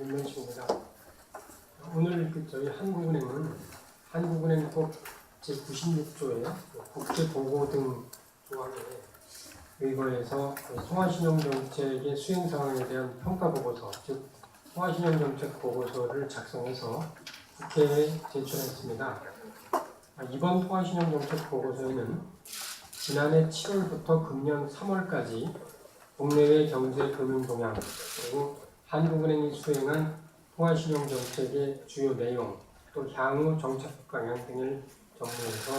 윤명식입니다. 오늘 저희 한국은행법 제96조의 국제보고 등 조항에 의거해서 통화신용정책의 수행 상황에 대한 평가보고서, 즉 통화신용정책 보고서를 작성해서 국회에 제출했습니다. 이번 통화신용정책 보고서에는 지난해 7월부터 금년 3월까지 국내외 경제 금융 동향, 그리고 한국은행이 수행한 통화신용정책의 주요 내용, 또 향후 정책 방향 등을 정리해서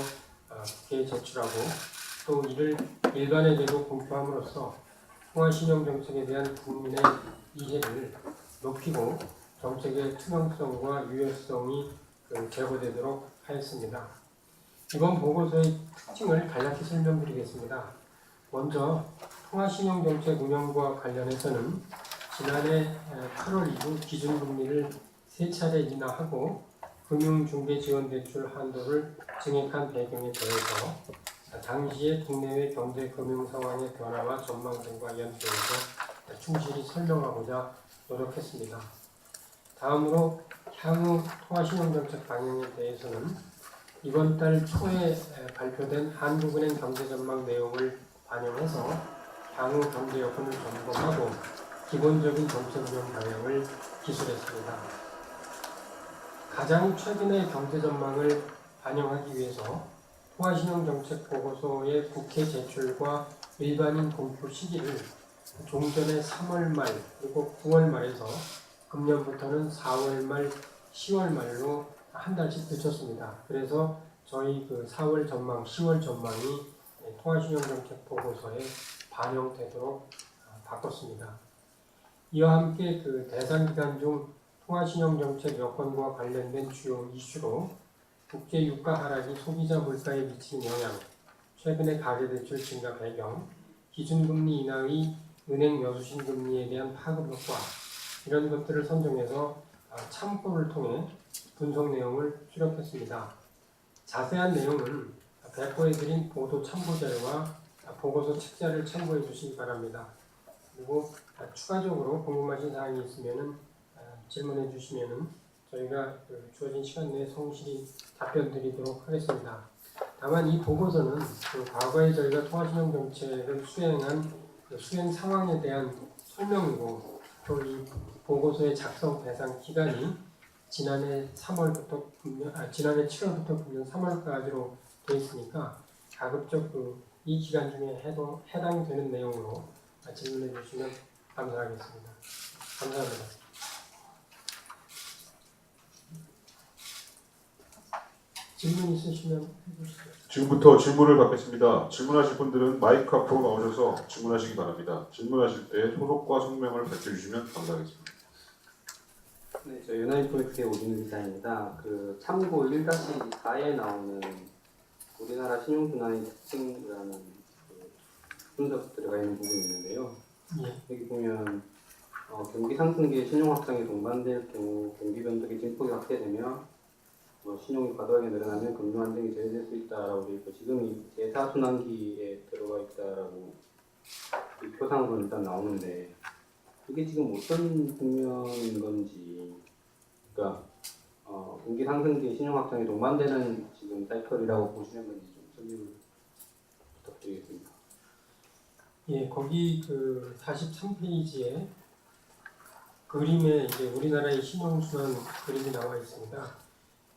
국회에 제출하고, 또 이를 일반에게도 공표함으로써 통화신용정책에 대한 국민의 이해를 높이고 정책의 투명성과 유효성이 제고되도록 하였습니다. 이번 보고서의 특징을 간략히 설명드리겠습니다. 먼저 통화신용정책 운영과 관련해서는 지난해 8월 이후 기준금리를 3차례 인하하고 금융중개지원대출 한도를 증액한 배경에 대해서 당시의 국내외 경제 금융 상황의 변화와 전망 등과 연계해서 충실히 설명하고자 노력했습니다. 다음으로 향후 통화신용정책 방향에 대해서는 이번 달 초에 발표된 한국은행 경제전망 내용을 반영해서 향후 경제 여건을 점검하고 기본적인 정책 운영 방향을 기술했습니다. 가장 최근의 경제전망을 반영하기 위해서 통화신용정책 보고서의 국회 제출과 일반인 공표 시기를 종전의 3월 말 그리고 9월 말에서 금년부터는 4월 말, 10월 말로 한 달씩 늦췄습니다. 그래서 저희 4월 전망, 10월 전망이 통화신용정책 보고서에 반영되도록 바꿨습니다. 이와 함께 대상 기간 중 통화신용정책 여건과 관련된 주요 이슈로 국제 유가 하락이 소비자 물가에 미치는 영향, 최근의 가계대출 증가 배경, 기준금리 인하의 은행 여수신 금리에 대한 파급 효과, 이런 것들을 선정해서 참고를 통해 분석 내용을 수록했습니다. 자세한 내용은 배포해드린 보도 참고자료와 보고서 책자를 참고해 주시기 바랍니다. 그리고 추가적으로 궁금하신 사항이 있으면 질문해 주시면 저희가 주어진 시간 내에 성실히 답변 드리도록 하겠습니다. 다만 이 보고서는 과거에 저희가 통화신용정책을 수행한 수행 상황에 대한 설명이고, 또 이 보고서의 작성 대상 기간이 지난해 7월부터 금년 3월까지로 되어 있으니까 가급적 이 기간 중에 해당되는 내용으로 질문해 주시면 감사하겠습니다. 감사합니다. 질문 있으시면 해주시죠. 지금부터 질문을 받겠습니다. 질문하실 분들은 마이크 앞으로 나오셔서 질문하시기 바랍니다. 질문하실 때 소속과 성명을 밝혀주시면 감사하겠습니다. 네, 저 연합인포엑스의 오진우 기자입니다. 참고 1-4에 나오는 우리나라 신용순환의 특징이라는 분석 들어가 있는 부분이 있는데요. 여기 보면 경기 상승기에 신용 확장이 동반될 경우 경기 변동의 증폭이 확대되며 신용이 과도하게 늘어나면 금융 안정이 저해될 수 있다라고 되어 있고, 지금이 제4순환기에 들어가 있다라고 이 표상으로 일단 나오는데, 이게 지금 어떤 국면인 건지, 그러니까 경기 상승기에 신용 확장이 동반되는 지금 사이클이라고 보시는 건지 좀 설명을 부탁드리겠습니다. 예, 거기 43페이지에 그림에 이제 우리나라의 신용순환 그림이 나와 있습니다.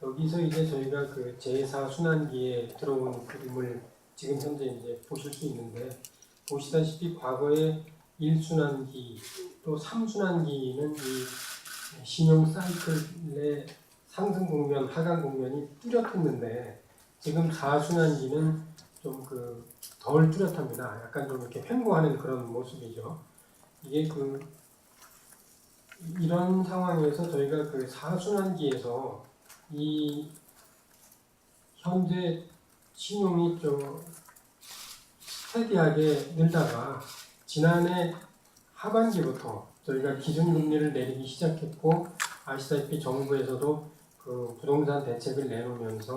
여기서 이제 저희가 제4순환기에 들어온 그림을 지금 현재 이제 보실 수 있는데, 보시다시피 과거에 1순환기 또 3순환기는 이 신용 사이클의 상승 국면, 하강 국면이 뚜렷했는데, 지금 4순환기는 좀 덜 뚜렷합니다. 약간 좀 이렇게 횡보하는 그런 모습이죠. 이게 이런 상황에서 저희가 4순환기에서 이 현재 신용이 좀 스테디하게 늘다가 지난해 하반기부터 저희가 기준금리를 내리기 시작했고, 아시다시피 정부에서도 부동산 대책을 내놓으면서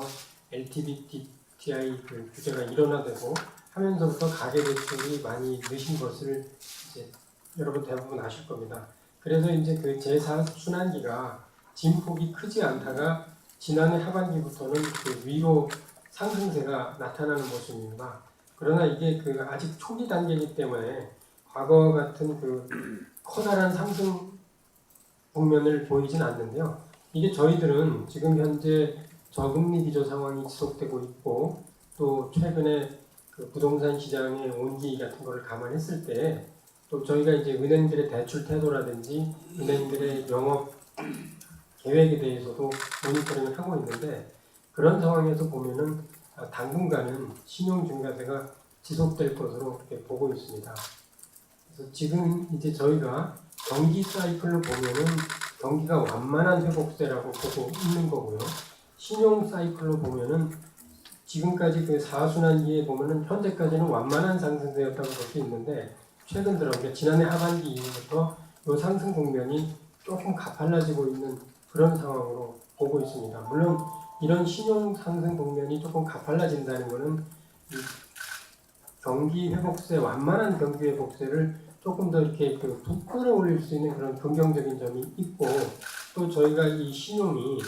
LTV, DTI 규제가 일원화되고 하면서부터 가계대출이 많이 느신 것을 이제 여러분 대부분 아실 겁니다. 그래서 이제 그 제4순환기가 진폭이 크지 않다가 지난해 하반기부터는 그 위로 상승세가 나타나는 모습입니다. 그러나 이게 그 아직 초기 단계이기 때문에 과거 같은 그 커다란 상승 국면을 보이진 않는데요. 이게 저희들은 지금 현재 저금리 기조 상황이 지속되고 있고 또 최근에 그 부동산 시장의 온기 같은 거를 감안했을 때 또 저희가 이제 은행들의 대출 태도라든지 은행들의 영업 계획에 대해서도 모니터링을 하고 있는데 그런 상황에서 보면은 당분간은 신용 증가세가 지속될 것으로 이렇게 보고 있습니다. 그래서 지금 이제 저희가 경기 사이클로 보면은 경기가 완만한 회복세라고 보고 있는 거고요. 신용 사이클로 보면은 지금까지 그 4순환기에 보면은 현재까지는 완만한 상승세였다고 볼 수 있는데 최근 들어 그러니까 지난해 하반기 이후부터 이 상승 국면이 조금 가팔라지고 있는 그런 상황으로 보고 있습니다. 물론 이런 신용 상승 국면이 조금 가팔라진다는 것은 경기 회복세, 완만한 경기 회복세를 조금 더 이렇게 그 끌어올릴 수 있는 그런 긍정적인 점이 있고 또 저희가 이 신용이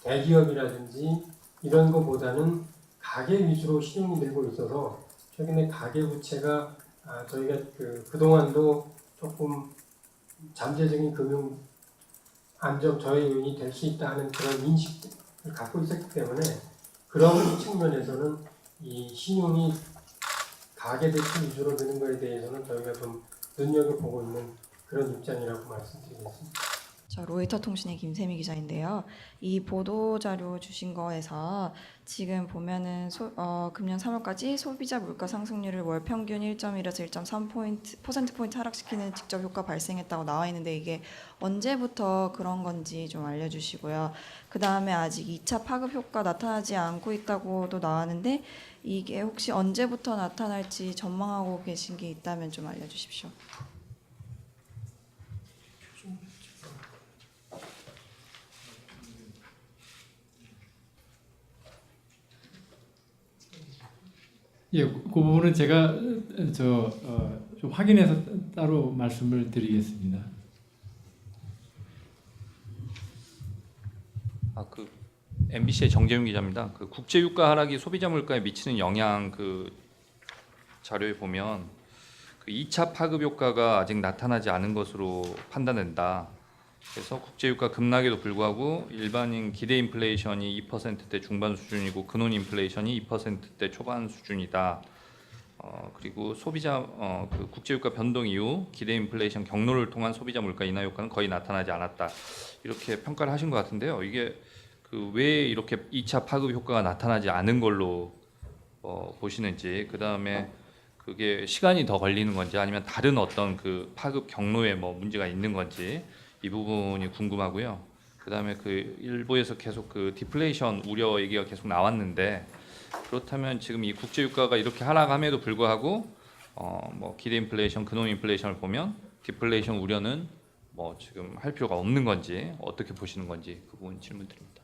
대기업이라든지 이런 것보다는 가계 위주로 신용이 늘고 있어서 최근에 가계 부채가 저희가 그동안도 조금 잠재적인 금융 안정 저해 요인이 될 수 있다 하는 그런 인식을 갖고 있었기 때문에 그런 측면에서는 이 신용이 가계 대출 위주로 드는 것에 대해서는 저희가 좀 눈여겨보고 있는 그런 입장이라고 말씀드리겠습니다. 저 로이터 통신의 김세미 기자인데요. 이 보도 자료 주신 거에서 지금 보면은 금년 3월까지 소비자 물가 상승률을 월 평균 1.1에서 1.3%포인트 하락시키는 직접 효과 발생했다고 나와 있는데 이게 언제부터 그런 건지 좀 알려주시고요. 그 다음에 아직 2차 파급 효과 나타나지 않고 있다고도 나왔는데 이게 혹시 언제부터 나타날지 전망하고 계신 게 있다면 좀 알려주십시오. 예, 그 부분은 제가 좀 확인해서 따로 말씀을 드리겠습니다. MBC의 정재윤 기자입니다. 그 국제 유가 하락이 소비자 물가에 미치는 영향 자료에 보면 2차 파급 효과가 아직 나타나지 않은 것으로 판단된다. 그래서 국제 유가 급락에도 불구하고 일반인 기대 인플레이션이 2%대 중반 수준이고 근원 인플레이션이 2%대 초반 수준이다. 그리고 소비자 국제 유가 변동 이후 기대 인플레이션 경로를 통한 소비자 물가 인하 효과는 거의 나타나지 않았다. 이렇게 평가를 하신 것 같은데요. 이게 왜 이렇게 2차 파급 효과가 나타나지 않은 걸로 보시는지, 그 다음에 그게 시간이 더 걸리는 건지 아니면 다른 어떤 그 파급 경로에 문제가 있는 건지 이 부분이 궁금하고요. 그다음에 일부에서 계속 디플레이션 우려 얘기가 계속 나왔는데 그렇다면 지금 이 국제 유가가 이렇게 하락함에도 불구하고 기대 인플레이션, 근원 인플레이션을 보면 디플레이션 우려는 지금 할 필요가 없는 건지 어떻게 보시는 건지 그 부분 질문드립니다.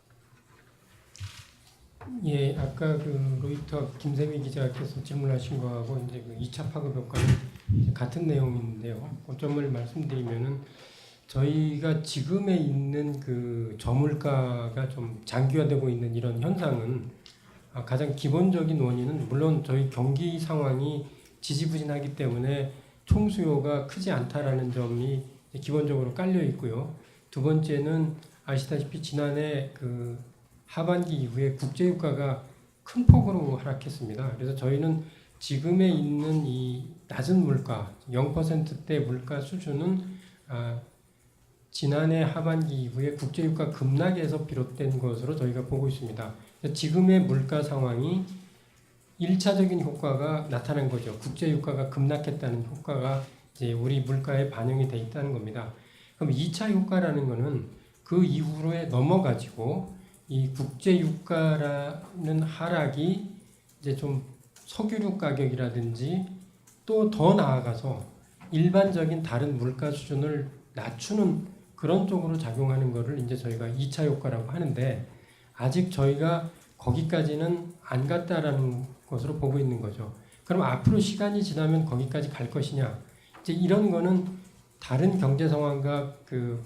예, 아까 로이터 김세미 기자께서 질문하신 거하고 이제 2차 파급 효과는 같은 내용인데요. 그 점을 말씀드리면은 저희가 지금에 있는 저물가가 좀 장기화되고 있는 이런 현상은 가장 기본적인 원인은 물론 저희 경기 상황이 지지부진하기 때문에 총수요가 크지 않다라는 점이 기본적으로 깔려 있고요. 두 번째는 아시다시피 지난해 하반기 이후에 국제유가가 큰 폭으로 하락했습니다. 그래서 저희는 지금에 있는 이 낮은 물가, 0%대 물가 수준은 지난해 하반기 이후에 국제유가 급락에서 비롯된 것으로 저희가 보고 있습니다. 지금의 물가 상황이 1차적인 효과가 나타난 거죠. 국제유가가 급락했다는 효과가 이제 우리 물가에 반영이 돼 있다는 겁니다. 그럼 2차 효과라는 것은 그 이후로에 넘어가지고 이 국제유가라는 하락이 이제 좀 석유류 가격이라든지 또 더 나아가서 일반적인 다른 물가 수준을 낮추는 그런 쪽으로 작용하는 것을 이제 저희가 2차 효과라고 하는데 아직 저희가 거기까지는 안 갔다라는 것으로 보고 있는 거죠. 그럼 앞으로 시간이 지나면 거기까지 갈 것이냐? 이제 이런 거는 다른 경제 상황과 그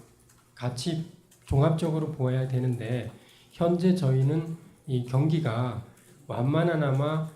같이 종합적으로 보아야 되는데 현재 저희는 이 경기가 완만하나마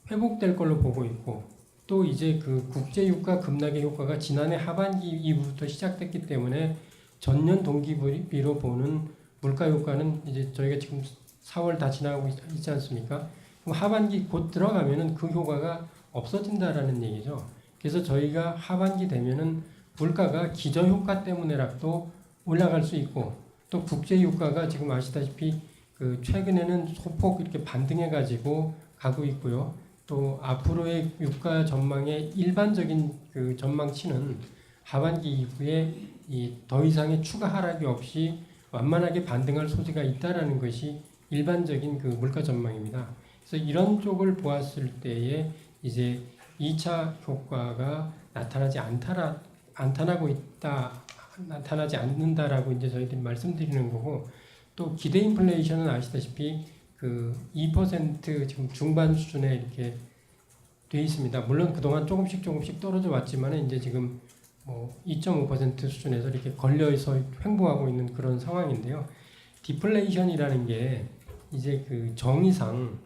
회복될 걸로 보고 있고 또 이제 그 국제 유가 급락의 효과가 지난해 하반기 이후부터 시작됐기 때문에 전년 동기비로 보는 물가 효과는 이제 저희가 지금 4월 다 지나가고 있지 않습니까? 그럼 하반기 곧 들어가면은 그 효과가 없어진다라는 얘기죠. 그래서 저희가 하반기 되면은 물가가 기저 효과 때문에라도 올라갈 수 있고 또 국제 유가가 지금 아시다시피 그 최근에는 소폭 이렇게 반등해 가지고 가고 있고요. 또 앞으로의 유가 전망의 일반적인 그 전망치는 하반기 이후에 이 더 이상의 추가 하락이 없이 완만하게 반등할 소지가 있다라는 것이 일반적인 그 물가 전망입니다. 그래서 이런 쪽을 보았을 때에 이제 2차 효과가 나타나지 않는다라고 이제 저희들이 말씀드리는 거고 또 기대 인플레이션은 아시다시피 그 2% 지금 중반 수준에 이렇게 돼 있습니다. 물론 그동안 조금씩 떨어져 왔지만은 이제 지금 뭐 2.5% 수준에서 이렇게 걸려서 횡보하고 있는 그런 상황인데요. 디플레이션이라는 게 이제 그 정의상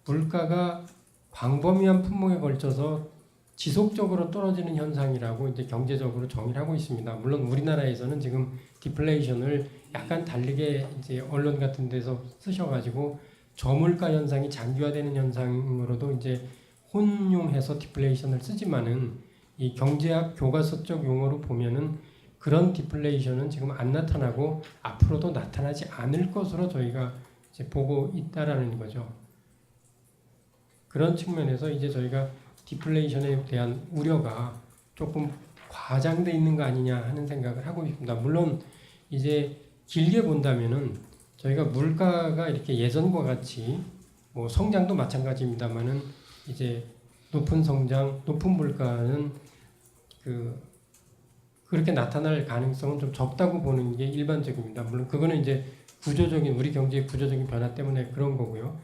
물가가 광범위한 품목에 걸쳐서 지속적으로 떨어지는 현상이라고 이제 경제적으로 정의를 하고 있습니다. 물론 우리나라에서는 지금 디플레이션을 약간 다르게 이제 언론 같은 데서 쓰셔가지고 저물가 현상이 장기화되는 현상으로도 이제 혼용해서 디플레이션을 쓰지만은 이 경제학 교과서적 용어로 보면은 그런 디플레이션은 지금 안 나타나고 앞으로도 나타나지 않을 것으로 저희가 이제 보고 있다라는 거죠. 그런 측면에서 이제 저희가 디플레이션에 대한 우려가 조금 과장돼 있는 거 아니냐 하는 생각을 하고 있습니다. 물론 이제 길게 본다면은 저희가 물가가 이렇게 예전과 같이 뭐 성장도 마찬가지입니다만은 이제 높은 성장, 높은 물가는 그렇게 나타날 가능성은 좀 적다고 보는 게 일반적입니다. 물론 그거는 이제 우리 경제의 구조적인 변화 때문에 그런 거고요.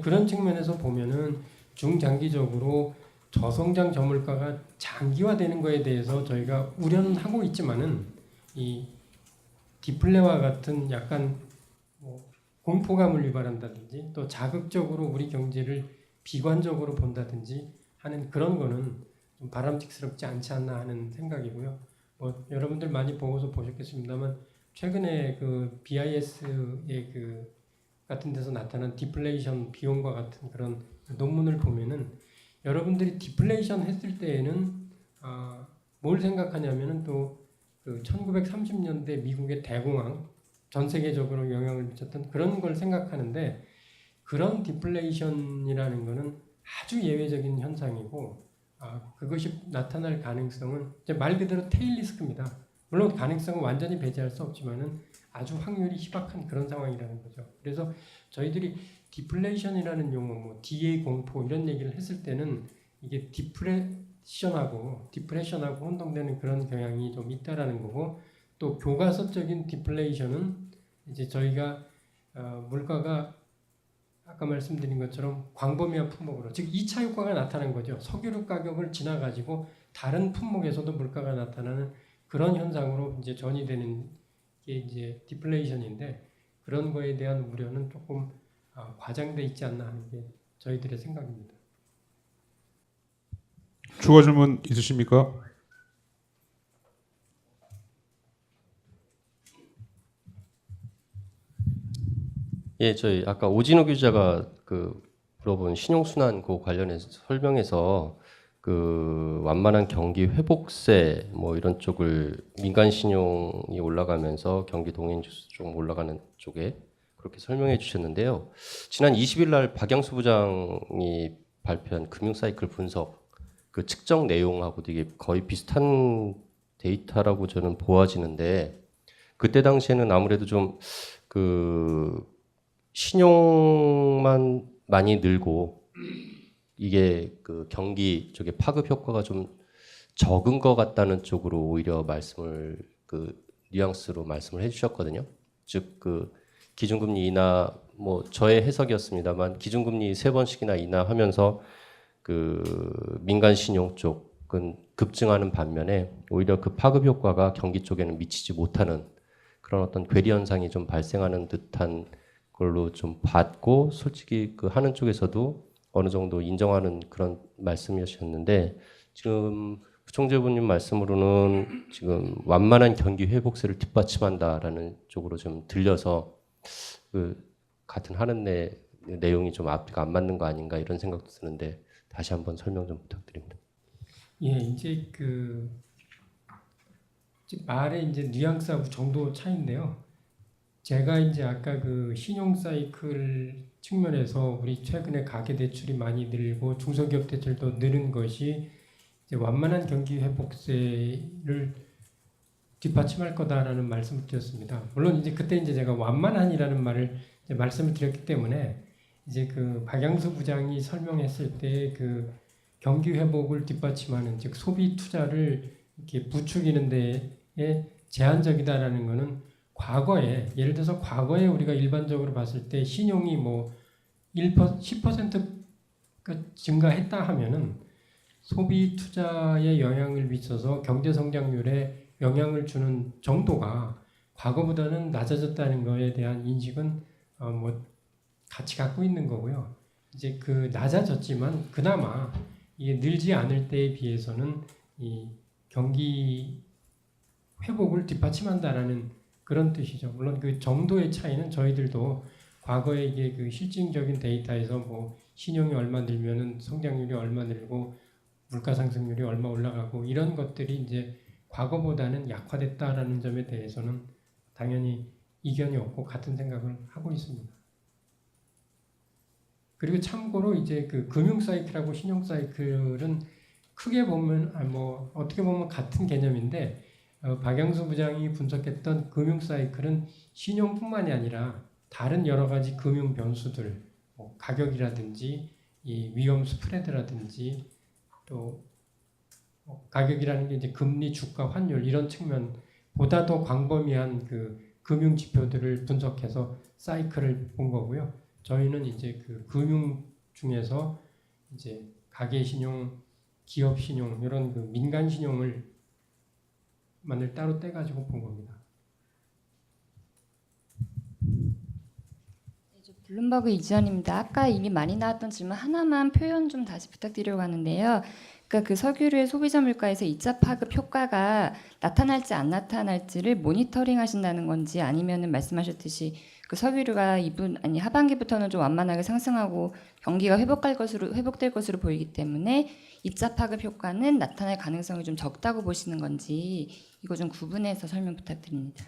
그런 측면에서 보면은 중장기적으로 저성장 저물가가 장기화되는 거에 대해서 저희가 우려는 하고 있지만은 이 디플레와 같은 약간 뭐 공포감을 유발한다든지 또 자극적으로 우리 경제를 비관적으로 본다든지 하는 그런 거는 좀 바람직스럽지 않지 않나 하는 생각이고요. 뭐 여러분들 많이 보고서 보셨겠습니다만 최근에 그 BIS의 그 같은 데서 나타난 디플레이션 비용과 같은 그런 논문을 보면은 여러분들이 디플레이션 했을 때에는 뭘 생각하냐면은 또 그 1930년대 미국의 대공황 전 세계적으로 영향을 미쳤던 그런 걸 생각하는데 그런 디플레이션이라는 거는 아주 예외적인 현상이고 그것이 나타날 가능성은 이제 말 그대로 테일 리스크입니다. 물론 가능성은 완전히 배제할 수 없지만은 아주 확률이 희박한 그런 상황이라는 거죠. 그래서 저희들이 디플레이션이라는 용어, 뭐 DA 공포 이런 얘기를 했을 때는 이게 디프레션하고 혼동되는 그런 경향이 좀 있다라는 거고 또 교과서적인 디플레이션은 이제 저희가 물가가 아까 말씀드린 것처럼 광범위한 품목으로 즉 2차 효과가 나타난 거죠. 석유류 가격을 지나가지고 다른 품목에서도 물가가 나타나는 그런 현상으로 이제 전이되는 게 이제 디플레이션인데 그런 거에 대한 우려는 조금 과장돼 있지 않나 하는 게 저희들의 생각입니다. 추가 질문 있으십니까? 예, 저희 아까 오진호 기자가 물어본 신용순환 그 관련해서 설명해서 그 완만한 경기 회복세 뭐 이런 쪽을 민간 신용이 올라가면서 경기 동행 지수 좀 올라가는 쪽에 그렇게 설명해 주셨는데요. 지난 20일 날 박영수 부장이 발표한 금융 사이클 분석 그 측정 내용하고도 이게 거의 비슷한 데이터라고 저는 보아지는데 그때 당시에는 아무래도 좀 그 신용만 많이 늘고 이게 그 경기 쪽에 파급 효과가 좀 적은 것 같다는 쪽으로 오히려 말씀을 그 뉘앙스로 말씀을 해주셨거든요. 즉 그 기준금리 인하 뭐 저의 해석이었습니다만 기준금리 3번씩이나 인하하면서 그 민간 신용 쪽은 급증하는 반면에 오히려 그 파급 효과가 경기 쪽에는 미치지 못하는 그런 어떤 괴리 현상이 좀 발생하는 듯한 걸로 좀 봤고, 솔직히 그 하는 쪽에서도 어느 정도 인정하는 그런 말씀이셨는데, 지금 부총재부님 말씀으로는 지금 완만한 경기 회복세를 뒷받침한다라는 쪽으로 좀 들려서 그 같은 하는 내용이 좀 앞뒤가 안 맞는 거 아닌가 이런 생각도 드는데 다시 한번 설명 좀 부탁드립니다. 예, 이제 말의 이제 뉘앙스하고 정도 차이인데요. 제가 이제 아까 그 신용 사이클 측면에서 우리 최근에 가계 대출이 많이 늘고 중소기업 대출도 느는 것이 이제 완만한 경기 회복세를 뒷받침할 거다라는 말씀을 드렸습니다. 물론 이제 그때 이제 제가 완만한이라는 말을 이제 말씀을 드렸기 때문에 이제 그 박양수 부장이 설명했을 때 그 경기 회복을 뒷받침하는 즉 소비 투자를 이렇게 부추기는 데에 제한적이다라는 것은 과거에 예를 들어서 과거에 우리가 일반적으로 봤을 때 신용이 뭐 10%가 증가했다 하면은 소비 투자에 영향을 미쳐서 경제 성장률에 영향을 주는 정도가 과거보다는 낮아졌다는 것에 대한 인식은 뭐 같이 갖고 있는 거고요. 이제 그 낮아졌지만 그나마 이게 늘지 않을 때에 비해서는 이 경기 회복을 뒷받침한다라는 그런 뜻이죠. 물론 그 정도의 차이는 저희들도 과거에 이게 그 실증적인 데이터에서 뭐 신용이 얼마 늘면은 성장률이 얼마 늘고 물가 상승률이 얼마 올라가고 이런 것들이 이제 과거보다는 약화됐다라는 점에 대해서는 당연히 이견이 없고 같은 생각을 하고 있습니다. 그리고 참고로 이제 그 금융 사이클하고 신용 사이클은 크게 보면 뭐 어떻게 보면 같은 개념인데 박양수 부장이 분석했던 금융 사이클은 신용뿐만이 아니라 다른 여러 가지 금융 변수들, 뭐 가격이라든지 이 위험 스프레드라든지 또 가격이라는 게 이제 금리, 주가, 환율 이런 측면보다 더 광범위한 그 금융 지표들을 분석해서 사이클을 본 거고요. 저희는 이제 그 금융 중에서 이제 가계 신용, 기업 신용 이런 그 민간 신용을 만을 따로 떼가지고 본 겁니다. 블룸버그 이지연입니다. 아까 이미 많이 나왔던 질문 하나만 표현 좀 다시 부탁드리려고 하는데요. 그러니까 그 석유류의 소비자 물가에서 2차 파급 효과가 나타날지 안 나타날지를 모니터링 하신다는 건지 아니면은 말씀하셨듯이 그 석유류가 하반기부터는 좀 완만하게 상승하고 경기가 회복될 것으로 보이기 때문에 2차 파급 효과는 나타날 가능성이 좀 적다고 보시는 건지 이거 좀 구분해서 설명 부탁드립니다.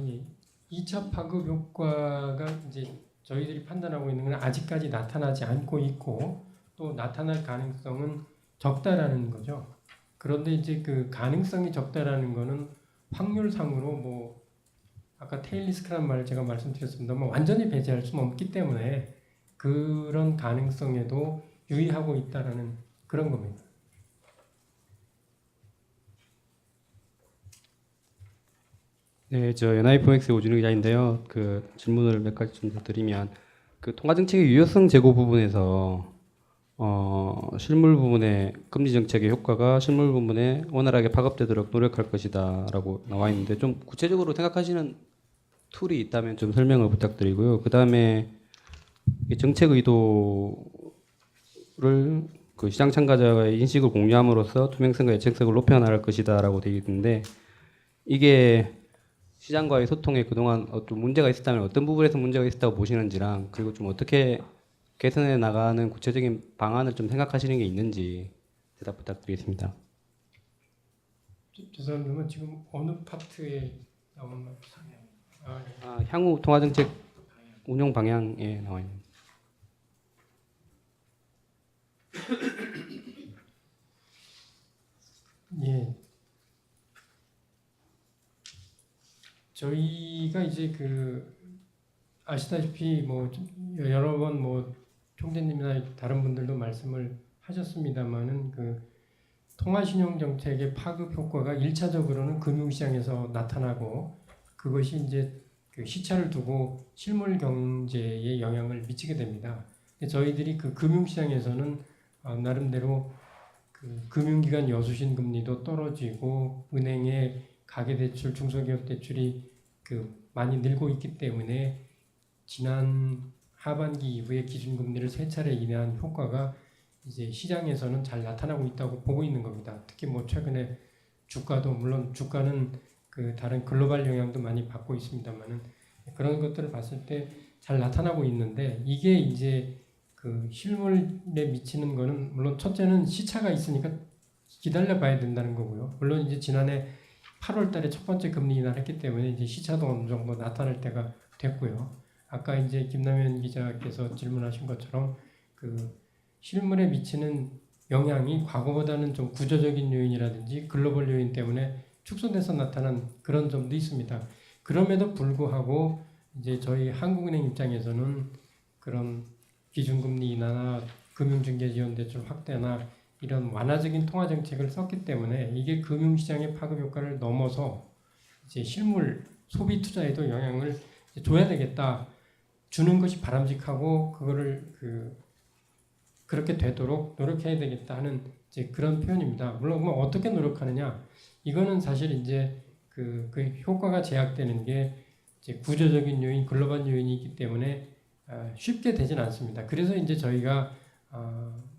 예. 2차 파급 효과가 이제 저희들이 판단하고 있는 건 아직까지 나타나지 않고 있고 또 나타날 가능성은 적다라는 거죠. 그런데 이제 그 가능성이 적다라는 거는 확률상으로 뭐 아까 테일 리스크라는 말을 제가 말씀드렸습니다만 완전히 배제할 수는 없기 때문에 그런 가능성에도 유의하고 있다라는 그런 겁니다. 네, 저 NIFX 오준우 기자인데요. 그 질문을 몇 가지 좀 더 드리면 그 통화 정책의 유효성 제고 부분에서 실물 부분의 금리 정책의 효과가 실물 부분에 원활하게 파급되도록 노력할 것이다라고 나와 있는데 좀 구체적으로 생각하시는 툴이 있다면 좀 설명을 부탁드리고요. 그 다음에 정책 의도를 그 시장 참가자의 인식을 공유함으로써 투명성과 예측성을 높여나갈 것이다라고 되어 있는데 이게 시장과의 소통에 그동안 좀 문제가 있었다면 어떤 부분에서 문제가 있었다고 보시는지랑 그리고 좀 어떻게 개선해 나가는 구체적인 방안을 좀 생각하시는 게 있는지 대답 부탁드리겠습니다. 죄송합니다. 지금 어느 파트에 나오는 말이에요? 향후 통화정책 운용 방향에 나와 있는. 예. 저희가 이제 그 아시다시피 뭐 여러 번 뭐 총재님이나 다른 분들도 말씀을 하셨습니다만은 그 통화신용 정책의 파급 효과가 1차적으로는 금융시장에서 나타나고 그것이 이제 그 시차를 두고 실물 경제에 영향을 미치게 됩니다. 저희들이 그 금융시장에서는 나름대로 그 금융기관 여수신 금리도 떨어지고 은행의 가계대출, 중소기업 대출이 그 많이 늘고 있기 때문에 지난 하반기 이후에 기준금리를 3차례 인하한 효과가 이제 시장에서는 잘 나타나고 있다고 보고 있는 겁니다. 특히 뭐 최근에 주가도 물론 주가는 그 다른 글로벌 영향도 많이 받고 있습니다만은 그런 것들을 봤을 때 잘 나타나고 있는데 이게 이제 그 실물에 미치는 거는 물론 첫째는 시차가 있으니까 기다려 봐야 된다는 거고요. 물론 이제 지난해 8월 달에 첫 번째 금리 인하를 했기 때문에 이제 시차도 어느 정도 나타날 때가 됐고요. 아까 이제 김남현 기자께서 질문하신 것처럼 그 실물에 미치는 영향이 과거보다는 좀 구조적인 요인이라든지 글로벌 요인 때문에 축소돼서 나타난 그런 점도 있습니다. 그럼에도 불구하고 이제 저희 한국은행 입장에서는 그런 기준금리 인하나 금융중개지원대출 확대나 이런 완화적인 통화정책을 썼기 때문에 이게 금융시장의 파급 효과를 넘어서 이제 실물 소비 투자에도 영향을 줘야 되겠다. 주는 것이 바람직하고 그거를 그렇게 되도록 노력해야 되겠다 하는 이제 그런 표현입니다. 물론 뭐 어떻게 노력하느냐 이거는 사실 이제 그 효과가 제약되는 게 이제 구조적인 요인, 글로벌 요인이 있기 때문에 쉽게 되진 않습니다. 그래서 이제 저희가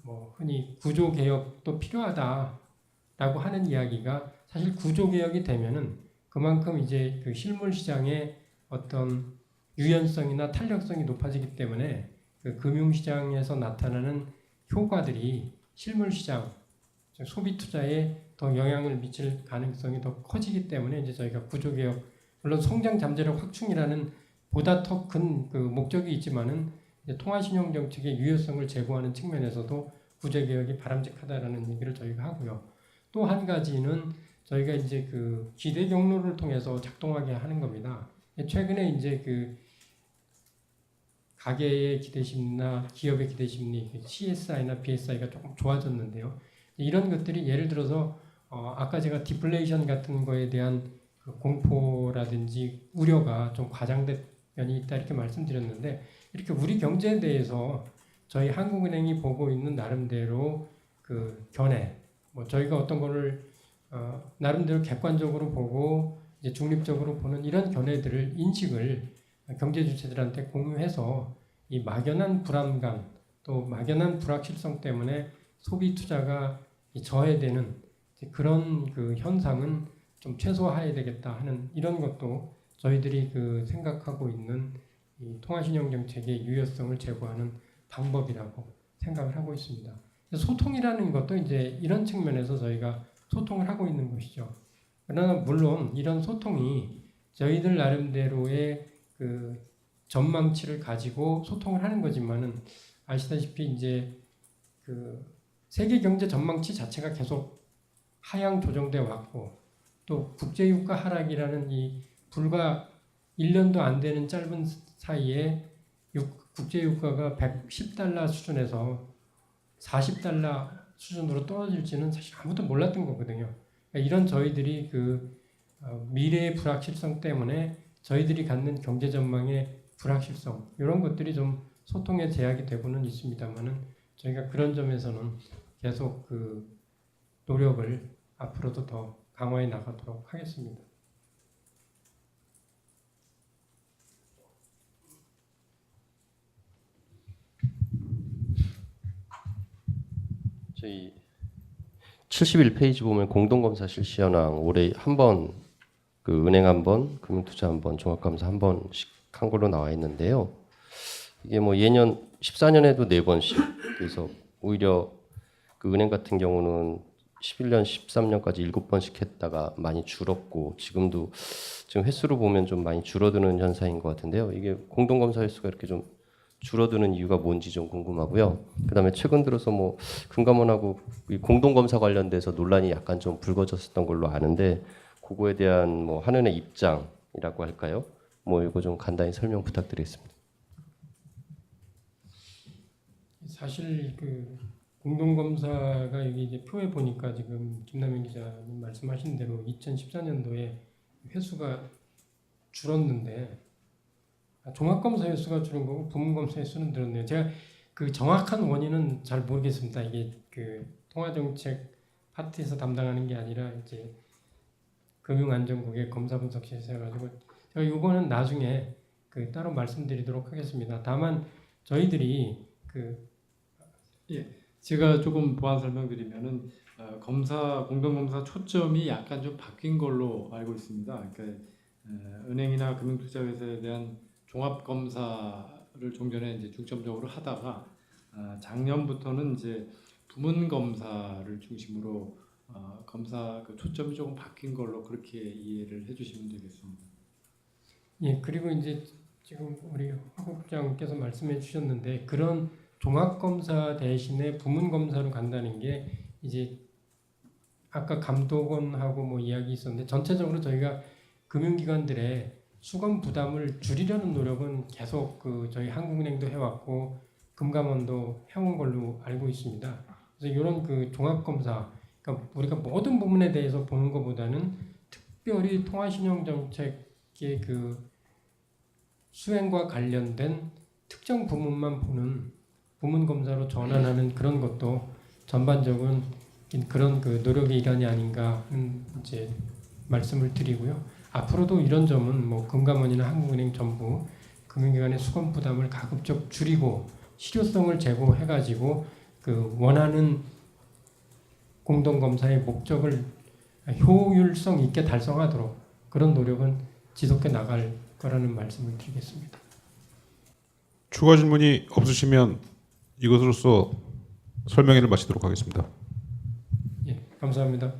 뭐 흔히 구조 개혁도 필요하다라고 하는 이야기가 사실 구조 개혁이 되면은 그만큼 이제 그 실물 시장의 어떤 유연성이나 탄력성이 높아지기 때문에 그 금융시장에서 나타나는 효과들이 실물 시장, 소비 투자에 더 영향을 미칠 가능성이 더 커지기 때문에 이제 저희가 구조 개혁, 물론 성장 잠재력 확충이라는 보다 더 큰 그 목적이 있지만은 통화신용 정책의 유효성을 제고하는 측면에서도 구조 개혁이 바람직하다라는 얘기를 저희가 하고요. 또 한 가지는 저희가 이제 그 기대 경로를 통해서 작동하게 하는 겁니다. 최근에 이제 그 가계의 기대심리나 기업의 기대심리, CSI나 BSI가 조금 좋아졌는데요. 이런 것들이 예를 들어서 아까 제가 디플레이션 같은 거에 대한 그 공포라든지 우려가 좀 과장된 면이 있다 이렇게 말씀드렸는데 이렇게 우리 경제에 대해서 저희 한국은행이 보고 있는 나름대로 그 견해, 뭐 저희가 어떤 거를 나름대로 객관적으로 보고 이제 중립적으로 보는 이런 견해들을 인식을 경제 주체들한테 공유해서 이 막연한 불안감 또 막연한 불확실성 때문에 소비 투자가 저해되는 그런 그 현상은 좀 최소화해야 되겠다 하는 이런 것도 저희들이 그 생각하고 있는 이 통화신용 정책의 유효성을 제고하는 방법이라고 생각을 하고 있습니다. 소통이라는 것도 이제 이런 측면에서 저희가 소통을 하고 있는 것이죠. 그러나 물론 이런 소통이 저희들 나름대로의 그 전망치를 가지고 소통을 하는 거지만은 아시다시피 이제 그 세계 경제 전망치 자체가 계속 하향 조정돼 왔고 또 국제유가 하락이라는 이 불과 1년도 안 되는 짧은 사이에 국제유가가 110달러 수준에서 40달러 수준으로 떨어질지는 사실 아무도 몰랐던 거거든요. 그러니까 이런 저희들이 그 미래의 불확실성 때문에 저희들이 갖는 경제 전망의 불확실성 이런 것들이 좀 소통의 제약이 되고는 있습니다만은 저희가 그런 점에서는 계속 그 노력을 앞으로도 더 강화해 나가도록 하겠습니다. 저희 71페이지 보면 공동검사 실시 현황 올해 한 번, 그 은행 한 번, 금융투자 한 번, 종합감사 한 번씩 한 걸로 나와 있는데요. 이게 뭐 예년 14년에도 4번씩 그래서 오히려 그 은행 같은 경우는 11년, 13년까지 7번씩 했다가 많이 줄었고 지금도 지금 횟수로 보면 좀 많이 줄어드는 현상인 것 같은데요. 이게 공동검사 횟수가 이렇게 좀 줄어드는 이유가 뭔지 좀 궁금하고요. 그다음에 최근 들어서 뭐 금감원하고 공동검사 관련돼서 논란이 약간 좀 불거졌었던 걸로 아는데 그거에 대한 뭐 한은의 입장이라고 할까요? 뭐 이거 좀 간단히 설명 부탁드리겠습니다. 사실 그 공동검사가 여기 이제 표에 보니까 지금 김남현 기자님 말씀하신 대로 2014년도에 횟수가 줄었는데 종합검사 횟수가 줄은 거고 부문검사 횟수는 늘었네요. 제가 그 정확한 원인은 잘 모르겠습니다. 이게 그 통화정책 파트에서 담당하는 게 아니라 이제 금융안전국의 검사분석실에서 해가지고 제가 이거는 나중에 따로 말씀드리도록 하겠습니다. 다만 저희들이 제가 조금 보완 설명드리면은 공동검사 초점이 약간 좀 바뀐 걸로 알고 있습니다. 그러니까 은행이나 금융투자회사에 대한 종합 검사를 종전에 이제 중점적으로 하다가 작년부터는 이제 부문 검사를 중심으로 검사 초점이 조금 바뀐 걸로 그렇게 이해를 해주시면 되겠습니다. 예, 그리고 이제 지금 우리 화 국장께서 말씀해 주셨는데 그런 종합검사 대신에 부문검사로 간다는 게 이제 아까 감독원하고 뭐 이야기 있었는데 전체적으로 저희가 금융기관들의 수검 부담을 줄이려는 노력은 계속 저희 한국은행도 해왔고 금감원도 해온 걸로 알고 있습니다. 그래서 이런 종합검사, 그러니까 우리가 모든 부분에 대해서 보는 것보다는 특별히 통화신용정책의 수행과 관련된 특정 부문만 보는 부문검사로 전환하는 그런 것도 전반적인 그런 노력의 일환이 아닌가 하는 이제 말씀을 드리고요. 앞으로도 이런 점은 뭐 금감원이나 한국은행 전부 금융기관의 수검 부담을 가급적 줄이고 실효성을 제고해가지고 원하는 공동검사의 목적을 효율성 있게 달성하도록 그런 노력은 지속해 나갈 거라는 말씀을 드리겠습니다. 추가 질문이 없으시면 이것으로서 설명회를 마치도록 하겠습니다. 예, 감사합니다.